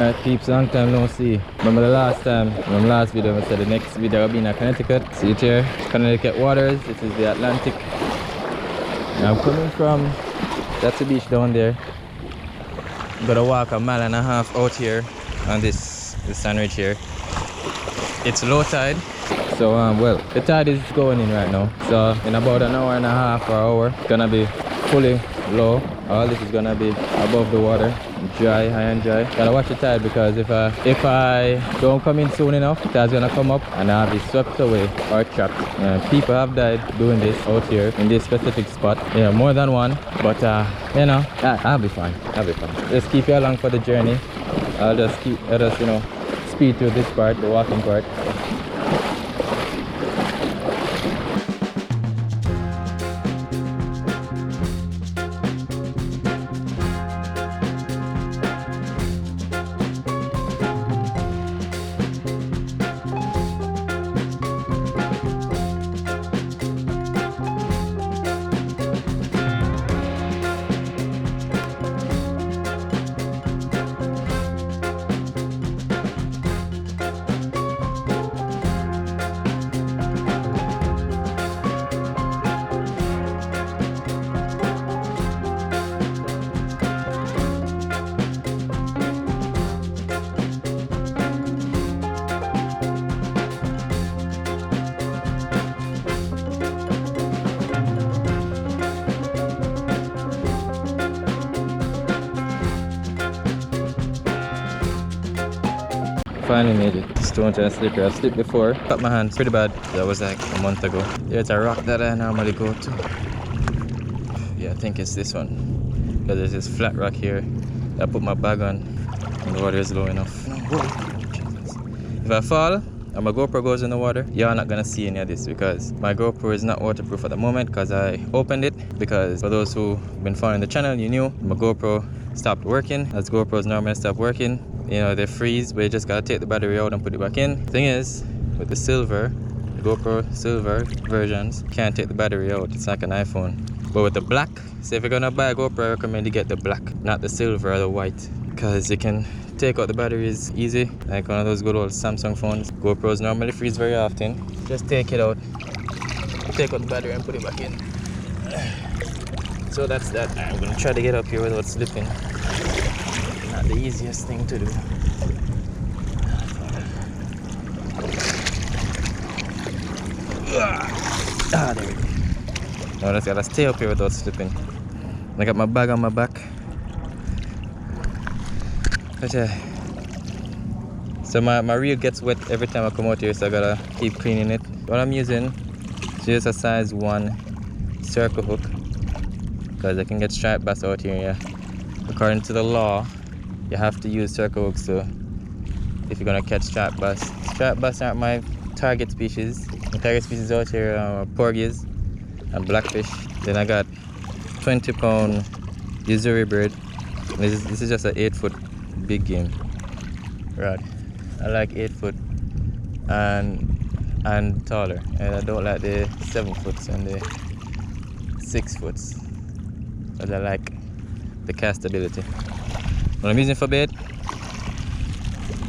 Alright peeps, long time no see. Remember the last time, from last video I said the next video will be in Connecticut. See it here, Connecticut waters. This is the Atlantic. Now I'm coming from, that's the beach down there. Gotta walk 1.5 miles out here on this sand ridge here. It's low tide. So well, the tide is going in right now. So in about 1.5 hours or hour, it's gonna be fully low. All this is gonna be above the water, dry, high and dry. Gotta watch the tide because if I don't come in soon enough, the tide's gonna come up and I'll be swept away or trapped. People have died doing this out here in this specific spot. Yeah, more than one. But you know, I'll be fine. I'll be fine. Just keep you along for the journey. I'll just you know, speed through this part, the walking part. Finally made it. Stone and slippery. I've slipped before. Cut my hands pretty bad. That was like a month ago. There's a rock that I normally go to. Yeah, I think it's this one. Because there's this flat rock here. I put my bag on and the water is low enough. If I fall and my GoPro goes in the water, you're not gonna see any of this because my GoPro is not waterproof at the moment because I opened it. Because for those who've been following the channel, you knew my GoPro stopped working. As GoPros normally stop working, you know, they freeze, but you just gotta take the battery out and put it back in. Thing is, with the silver, the GoPro silver versions, can't take the battery out. It's like an iPhone. But with the black, so if you're gonna buy a GoPro, I recommend you get the black, not the silver or the white, because you can take out the batteries easy, like one of those good old Samsung phones. GoPros normally freeze very often. Just take it out, take out the battery and put it back in. So that's that. I'm gonna try to get up here without slipping. Not the easiest thing to do. There we go. Now I just gotta stay up here without slipping. I got my bag on my back. But yeah. So my reel gets wet every time I come out here, so I gotta keep cleaning it. What I'm using is just a size 1 circle hook. Because I can get striped bass out here, yeah. According to the law, you have to use circle hooks if you're gonna catch striped bass. Striped bass aren't my target species. My target species out here are porgies and blackfish. Then I got 20-pound Uzuri braid. This is just an 8-foot big game rod. I like 8-foot and taller, and I don't like the 7-foots and the 6-foots. But I like the castability. What I'm using for bait,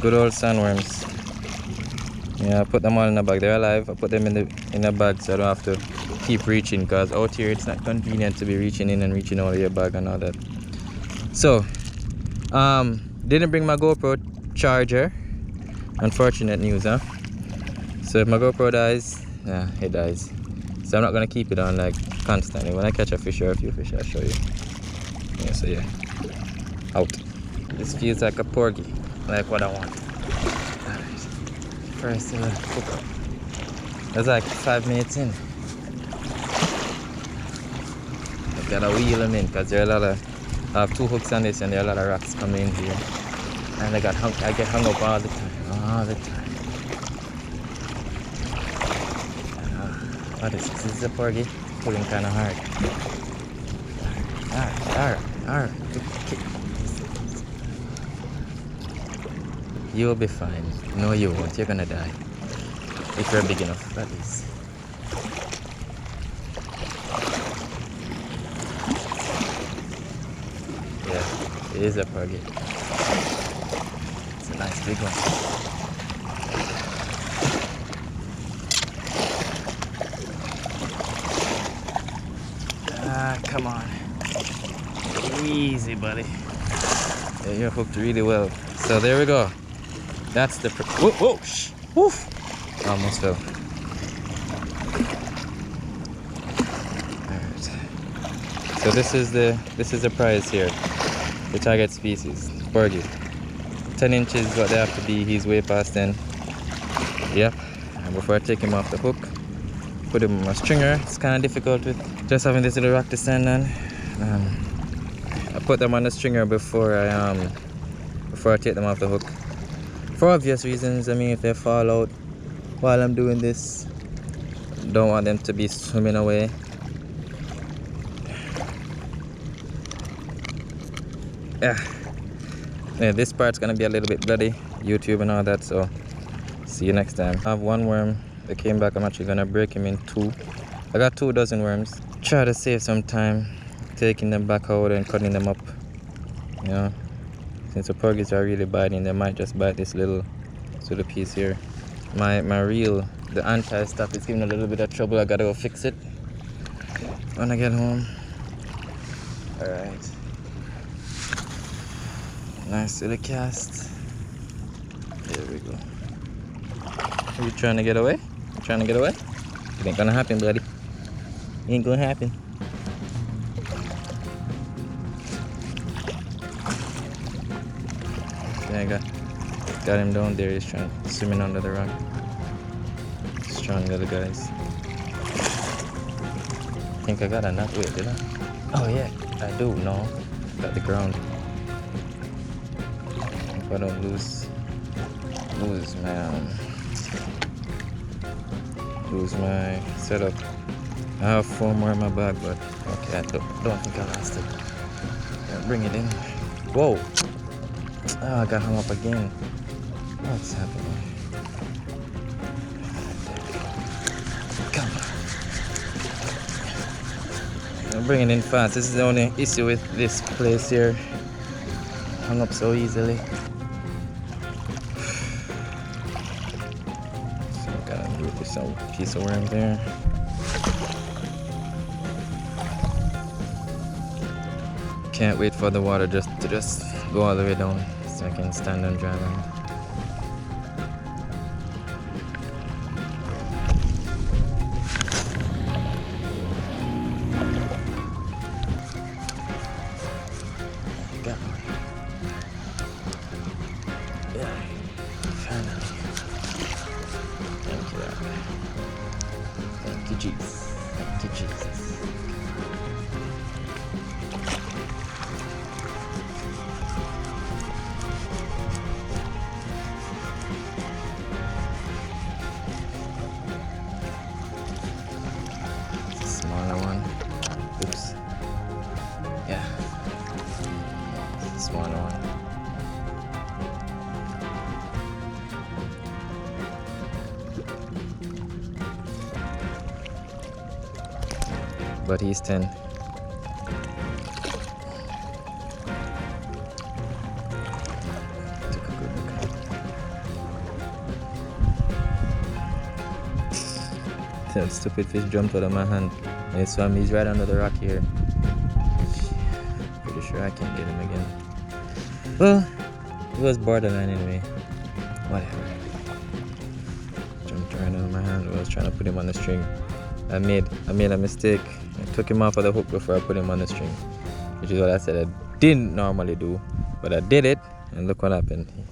good old sandworms. Yeah, I put them all in a bag. They're alive. I put them in a bag so I don't have to keep reaching, because out here it's not convenient to be reaching in and reaching out of your bag and all that. So, didn't bring my GoPro charger. Unfortunate news, huh? So if my GoPro dies, yeah, it dies. So I'm not gonna keep it on like constantly. When I catch a fish or a few fish, I'll show you. Yeah, so yeah, out. This feels like a porgy, like what I want. First, hook up. That's like 5 minutes in. I gotta wheel them in because there are a lot of. I have 2 hooks on this and there are a lot of rocks coming in here. And I get hung up all the time. All the time. What is this? This is a porgy. Pulling kind of hard. Alright. You'll be fine. No, you won't. You're gonna die. If you're big enough, that is. Yeah, it is a porgy. Nice big one. Ah, come on. Easy, buddy. Yeah, you're hooked really well. So there we go. That's the whoa, whoa, woof. Almost fell. Alright. So this is the prize here. The target species, porgy. 10 inches is what they have to be. He's way past 10. Yep. And before I take him off the hook, put him on my stringer. It's kind of difficult with just having this little rock to stand on. I put them on the stringer before I take them off the hook. For obvious reasons. I mean, if they fall out while I'm doing this, don't want them to be swimming away. Yeah, this part's gonna be a little bit bloody, YouTube and all that, so see you next time. I have one worm that came back. I'm actually gonna break him in two. I got 2 dozen worms. Try to save some time taking them back out and cutting them up. You know, since the porgies are really biting, they might just bite this little piece here. My reel, the anti-stop, is giving a little bit of trouble. I gotta go fix it when I get home. Alright. Nice little cast. There we go. Are you trying to get away? You trying to get away? It ain't gonna happen, buddy. It ain't gonna happen. Okay, I got him down there. He's swimming under the rock. Strong little guys. I think I got a nut. Wait, did I? Oh yeah, I do. No, got the ground. If I don't lose my setup. I have 4 more in my bag, but okay, I don't think I lost it. Yeah, bring it in. Whoa! Oh, I got hung up again. What's happening? Come on. I'm bringing it in fast. This is the only issue with this place here. Hung up so easily. So I gotta move this piece of worm there. Can't wait for the water to just go all the way down so I can stand on dry land. Got one. Yeah, finally. Thank you, Lord. Thank you, Jesus. Thank you, Jesus. Smaller one. Oops. Yeah. Smaller one. But he's 10. Took a good look. That stupid fish jumped out of my hand. And swam. He's right under the rock here. Pretty sure I can't get him again. Well, it was borderline anyway. Whatever. Jumped right out of my hand. I was trying to put him on the string. I made a mistake. I took him off of the hook before I put him on the string, which is what I said I didn't normally do, but I did it, and look what happened. He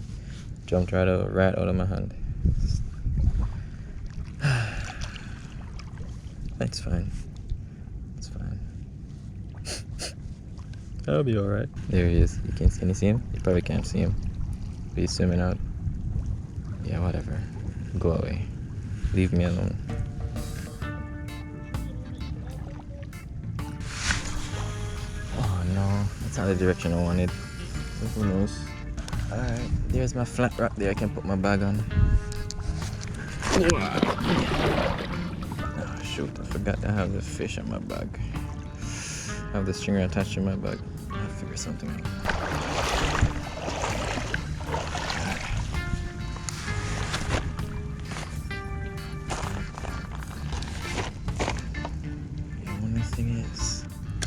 jumped right out of my hand. It's fine. It's fine. I'll be alright. There he is. Can you see him? You probably can't see him. But he's swimming out. Yeah, whatever. Go away. Leave me alone. Oh no, that's not the direction I wanted. Who knows? Alright, there's my flat rock there. I can put my bag on. Oh shoot, I forgot to have the fish in my bag. I have the stringer attached to my bag. I'll figure something out.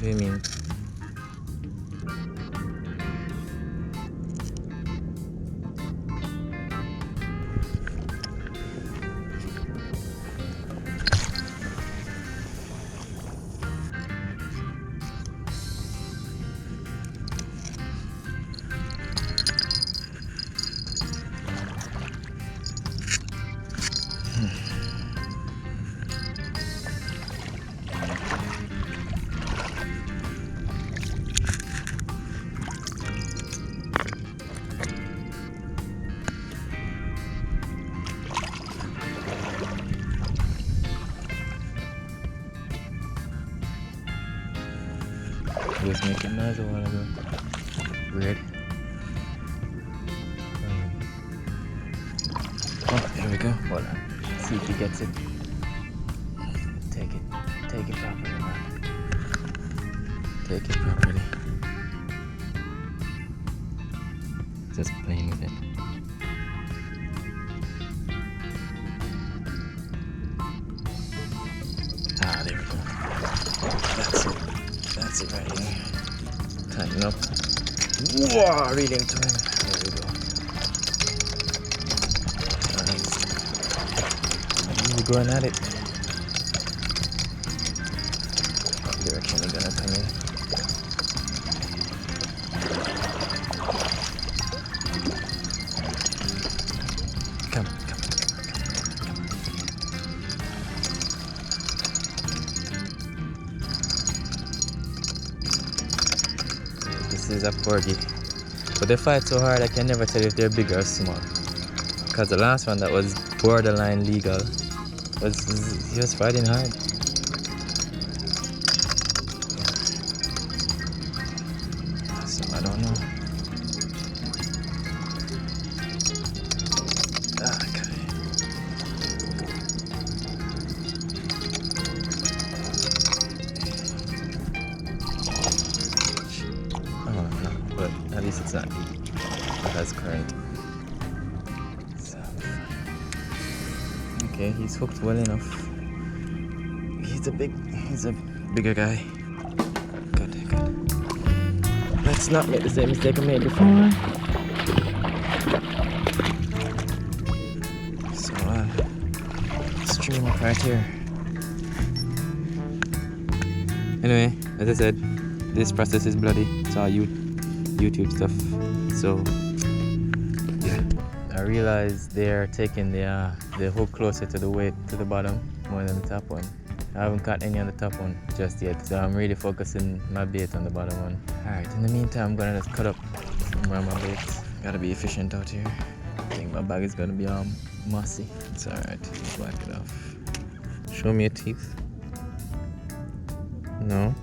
do you mean? He was making noise a while ago. Weird. Oh, there we go. Hold on. See if he gets it. Take it. Take it properly, man. Take it properly. Just playing with it. Ah, there we go. That's it. That's it right here. Tighten up. Whoa, reading to him. There we go. Nice. He's going at it. What direction are we gonna come in? Come. This is a porgy. But they fight so hard I can never tell if they're big or small. Because the last one that was borderline legal he was fighting hard. So I don't know. Okay. Oh no, but at least it's not deep. It has current. So, okay, he's hooked well enough. He's a bigger guy. Good. Let's not make the same mistake I made before. So, stream up right here. Anyway, as I said, this process is bloody. It's all YouTube stuff. So, yeah. I realized they're taking the hook closer to the weight to the bottom more than the top one. I haven't caught any on the top one just yet, so I'm really focusing my bait on the bottom one. Alright, in the meantime, I'm gonna just cut up some more of my baits. Gotta be efficient out here. I think my bag is gonna be all mossy. It's alright, just wipe it off. Show me your teeth. No.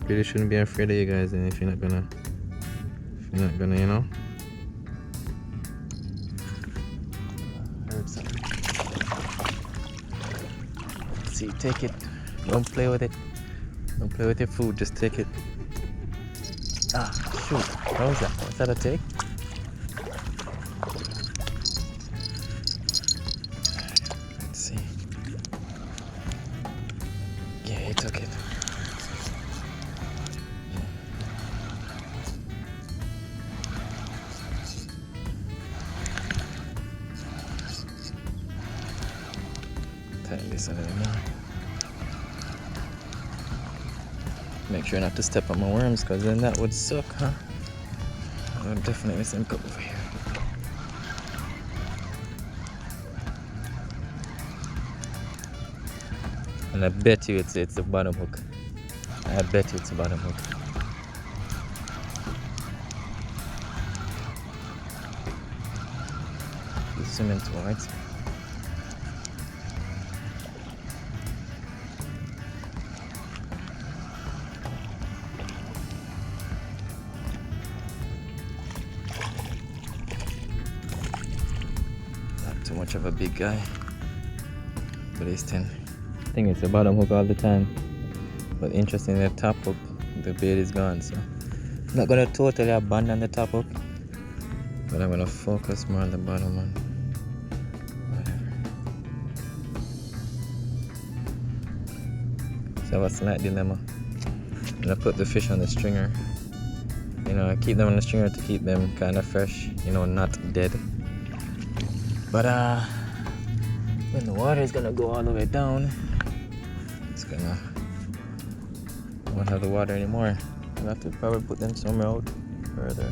Really shouldn't be afraid of you guys, and if you're not gonna, you know. See, take it. Don't play with it. Don't play with your food. Just take it. Ah, shoot. What was that? Was that a take? Let's see. Yeah, he took it. Tighten this a little more. Make sure not to step on my worms, because then that would suck, huh? I would definitely send them over here. And I bet you it's the bottom hook. I bet you it's a bottom hook. He's swimming towards me. Too much of a big guy, but he's 10. I think it's a bottom hook all the time, but interesting, the top hook, the bait is gone, so I'm not gonna totally abandon the top hook, but I'm gonna focus more on the bottom one. Whatever. So what's the night dilemma? And I put the fish on the stringer. You know, I keep them on the stringer to keep them kind of fresh, you know, not dead. But when the water is gonna go all the way down, it's gonna won't have the water anymore. I'll have to probably put them somewhere out further.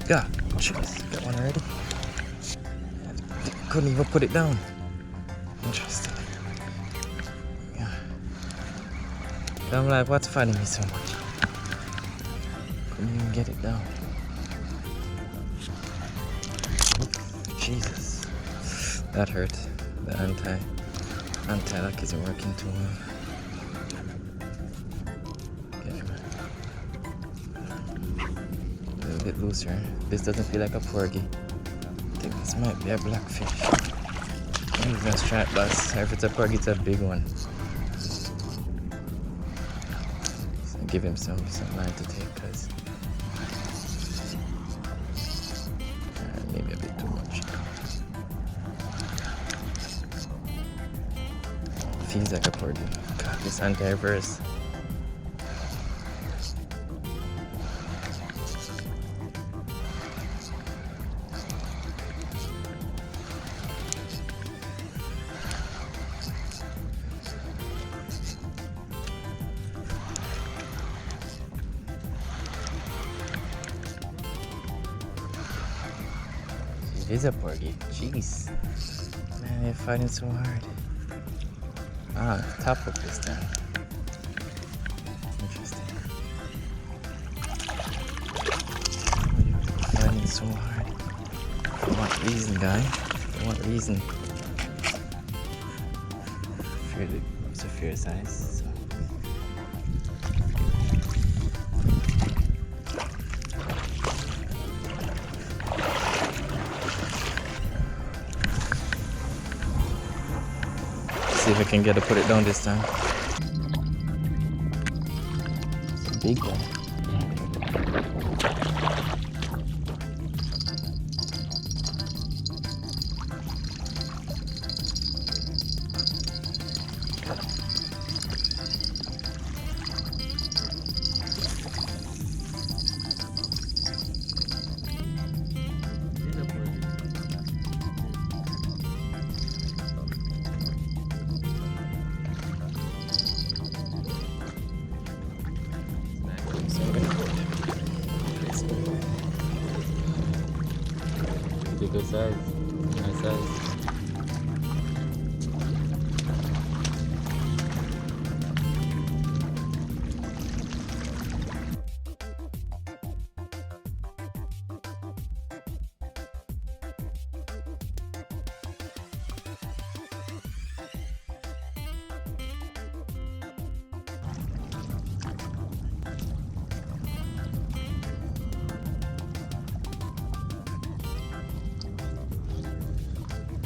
Yeah, jeez, got one already. Couldn't even put it down. Interesting. Yeah. I'm like, what's funny me so much? Couldn't even get it down. Jesus. That hurt. The anti-lock isn't working too well. A little bit looser. This doesn't feel like a porgy. I think this might be a blackfish. Maybe even a striped bass. If it's a porgy, it's a big one. So give him some line to take, cause maybe a bit too much. Feels like a porgy. God, this anti-reverse. It is a porgy. Jeez. Man, they're fighting so hard. Top hook this time. Interesting. They're fighting so hard. I want reason, guy. I want reason. It's a fair size. So. See if I can get to put it down this time. It's a big one. Good size, nice size.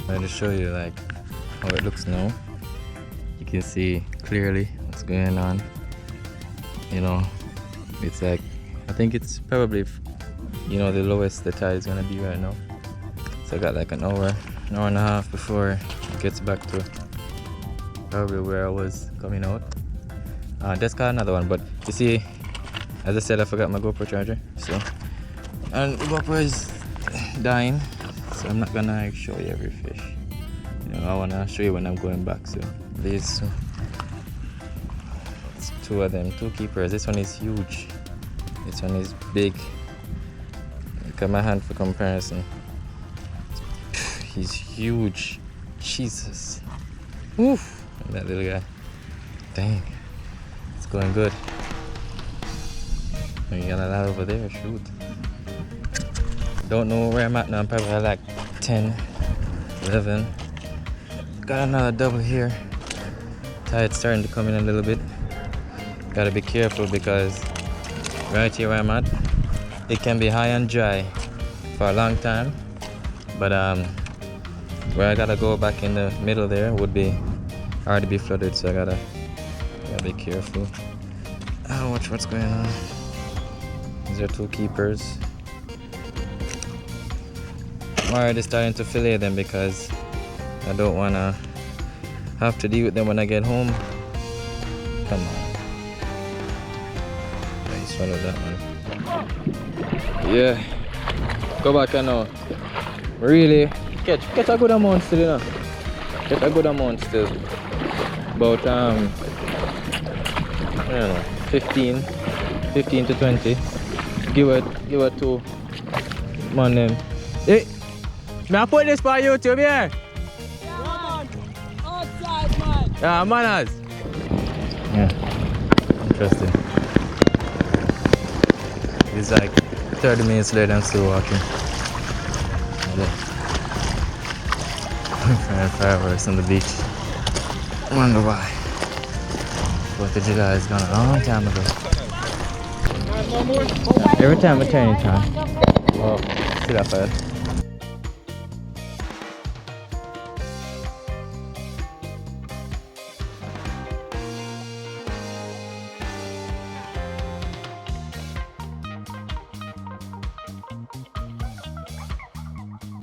I'm going to show you like how it looks now. You can see clearly what's going on. You know, it's like, I think it's probably, you know, the lowest the tide is going to be right now. So I got like an hour and a half before it gets back to probably where I was coming out. Just got another one, but you see, as I said, I forgot my GoPro charger. So, and the GoPro is dying. So I'm not gonna show you every fish. You know, I wanna show you when I'm going back. So these it's two of them, two keepers. This one is huge. This one is big. Look at my hand for comparison. He's huge. Jesus. Oof. That little guy. Dang. It's going good. You got a lot over there. Shoot. Don't know where I'm at now. I'm probably like 10, 11. Got another double here. Tide's starting to come in a little bit. Gotta be careful because right here where I'm at, it can be high and dry for a long time, but where I gotta go back in the middle there would be already be flooded, so I gotta be careful. I'll watch what's going on. These are two keepers. I'm already starting to fillet them because I don't wanna have to deal with them when I get home. Come on. I swallowed that one. Yeah. Go back and now. Really catch a good amount still, you know. Catch a good amount still. About I don't know, 15 to 20. Give it 2 man them. Hey, may I put this for YouTube here? Yeah, man. Outside, man. Yeah, manners. Yeah. Interesting. It's like 30 minutes later, I'm still walking. Fireworks on the beach. I wonder why. 4th of July is gone a long time ago. Every time I turn it on, well, still up